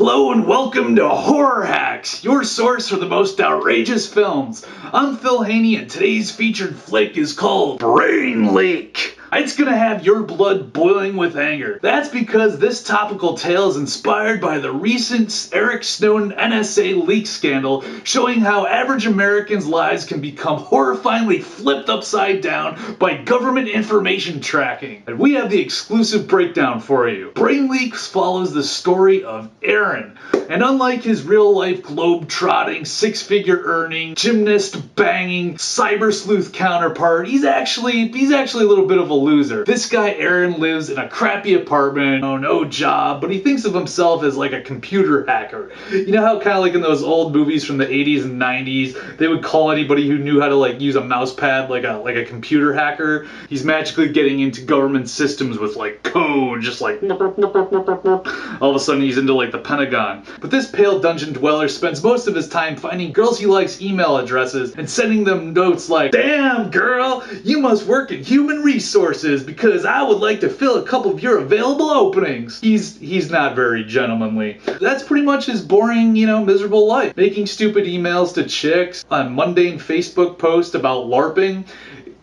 Hello and welcome to Horror Hacks, your source for the most outrageous films. I'm Phil Haney and today's featured flick is called Brain Leak. It's gonna have your blood boiling with anger. That's because this topical tale is inspired by the recent Eric Snowden NSA leak scandal, showing how average Americans' lives can become horrifyingly flipped upside down by government information tracking. And we have the exclusive breakdown for you. Brain Leaks follows the story of Aaron, and unlike his real-life globe-trotting, six-figure earning, gymnast banging, cyber sleuth counterpart, he's actually a little bit of a loser. This guy Aaron lives in a crappy apartment, no job, but he thinks of himself as like a computer hacker. You know how kind of like in those old movies from the 80s and 90s, they would call anybody who knew how to like use a mouse pad like a computer hacker? He's magically getting into government systems with like code, just like all of a sudden he's into like the Pentagon. But this pale dungeon dweller spends most of his time finding girls he likes email addresses and sending them notes like, "Damn girl, you must work in human resources because I would like to fill a couple of your available openings." He's not very gentlemanly. That's pretty much his boring, miserable life. Making stupid emails to chicks, on mundane Facebook posts about LARPing.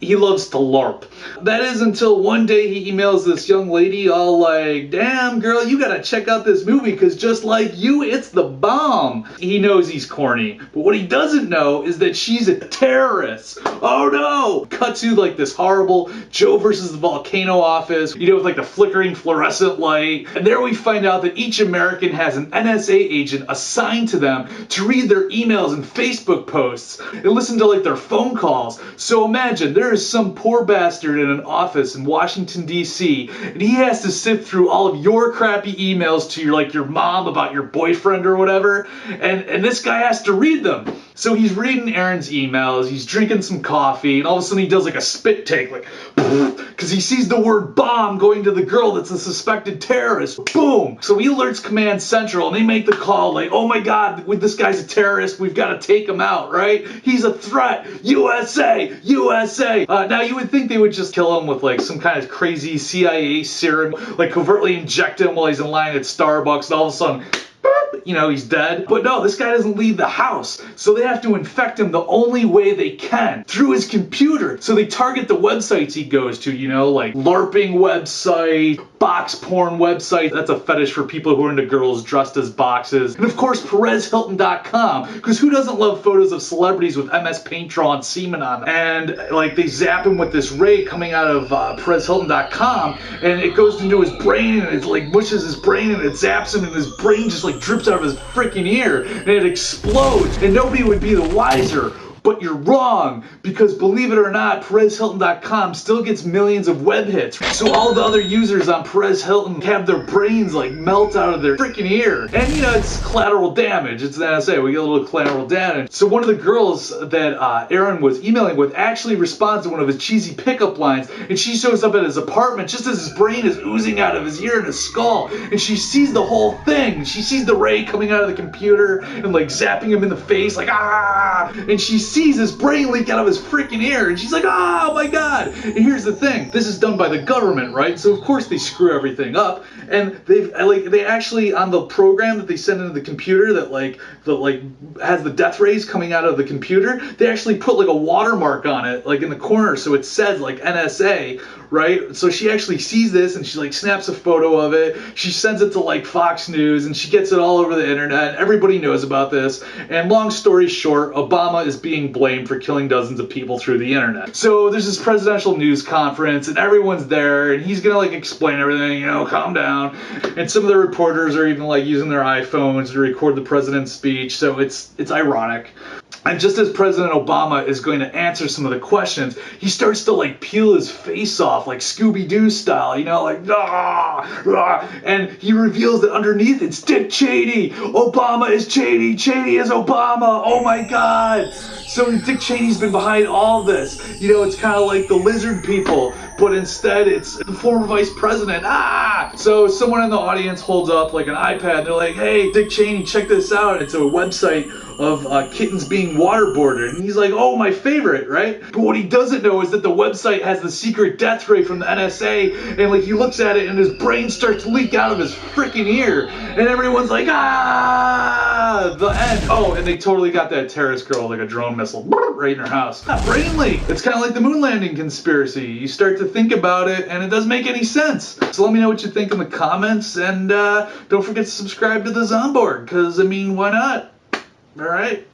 He loves to LARP. That is until one day he emails this young lady all like, "Damn girl, you gotta check out this movie because just like you, it's the bomb." He knows he's corny, but what he doesn't know is that she's a terrorist. Oh no! Cut to like this horrible Joe versus the Volcano office, with like the flickering fluorescent light. And there we find out that each American has an NSA agent assigned to them to read their emails and Facebook posts and listen to like their phone calls. So imagine there is some poor bastard in an office in Washington, D.C., and he has to sift through all of your crappy emails to your mom about your boyfriend or whatever, and this guy has to read them. So he's reading Aaron's emails, he's drinking some coffee, and all of a sudden he does like a spit take, like, because he sees the word bomb going to the girl that's a suspected terrorist. Boom! So he alerts Command Central, and they make the call like, "Oh my god, this guy's a terrorist, we've got to take him out, right? He's a threat! USA! USA!" Now you would think they would just kill him with like some kind of crazy CIA serum, like covertly inject him while he's in line at Starbucks, and all of a sudden, he's dead. But no, this guy doesn't leave the house. So they have to infect him the only way they can, through his computer. So they target the websites he goes to, like LARPing website, box porn website. That's a fetish for people who are into girls dressed as boxes. And of course, PerezHilton.com, because who doesn't love photos of celebrities with MS Paint drawn semen on them? And like they zap him with this ray coming out of PerezHilton.com, and it goes into his brain, and it like mushes his brain, and it zaps him, and his brain just like drips out of his freaking ear, and it explodes, and nobody would be the wiser. But you're wrong, because believe it or not, PerezHilton.com still gets millions of web hits. So all the other users on Perez Hilton have their brains like melt out of their freaking ear. And it's collateral damage. It's the NSA. We get a little collateral damage. So one of the girls that Aaron was emailing with actually responds to one of his cheesy pickup lines, and she shows up at his apartment just as his brain is oozing out of his ear and his skull. And she sees the whole thing. She sees the ray coming out of the computer and like zapping him in the face, like ah! And she sees his brain leak out of his freaking ear, and she's like, "Oh my god!" And here's the thing: this is done by the government, right? So of course they screw everything up, and they actually on the program that they send into the computer that has the death rays coming out of the computer, they actually put like a watermark on it, like in the corner, so it says like NSA, right? So she actually sees this, and she like snaps a photo of it. She sends it to like Fox News, and she gets it all over the internet. Everybody knows about this. And long story short, Obama is being blamed for killing dozens of people through the internet. So there's this presidential news conference, and everyone's there, and he's gonna like explain everything, calm down. And some of the reporters are even like using their iPhones to record the president's speech. So it's ironic. And just as President Obama is going to answer some of the questions, he starts to like peel his face off like Scooby-Doo style, like ah, and he reveals that underneath it's Dick Cheney. Obama is Cheney, Cheney is Obama. Oh my god. So Dick Cheney's been behind all this. It's kind of like the lizard people, but instead it's the former vice president. Ah! So someone in the audience holds up like an iPad, and they're like, "Hey, Dick Cheney, check this out." It's a website of kittens being waterboarded, and he's like, oh, my favorite, right? But what he doesn't know is that the website has the secret death ray from the NSA, and like he looks at it and his brain starts to leak out of his freaking ear, and everyone's like, ah, the end. Oh, and they totally got that terrorist girl like a drone missile right in her house. Not brain leak. It's kind of like the moon landing conspiracy. You start to think about it and it doesn't make any sense. So let me know what you think in the comments, and don't forget to subscribe to the Zomborg, because I mean, why not? All right.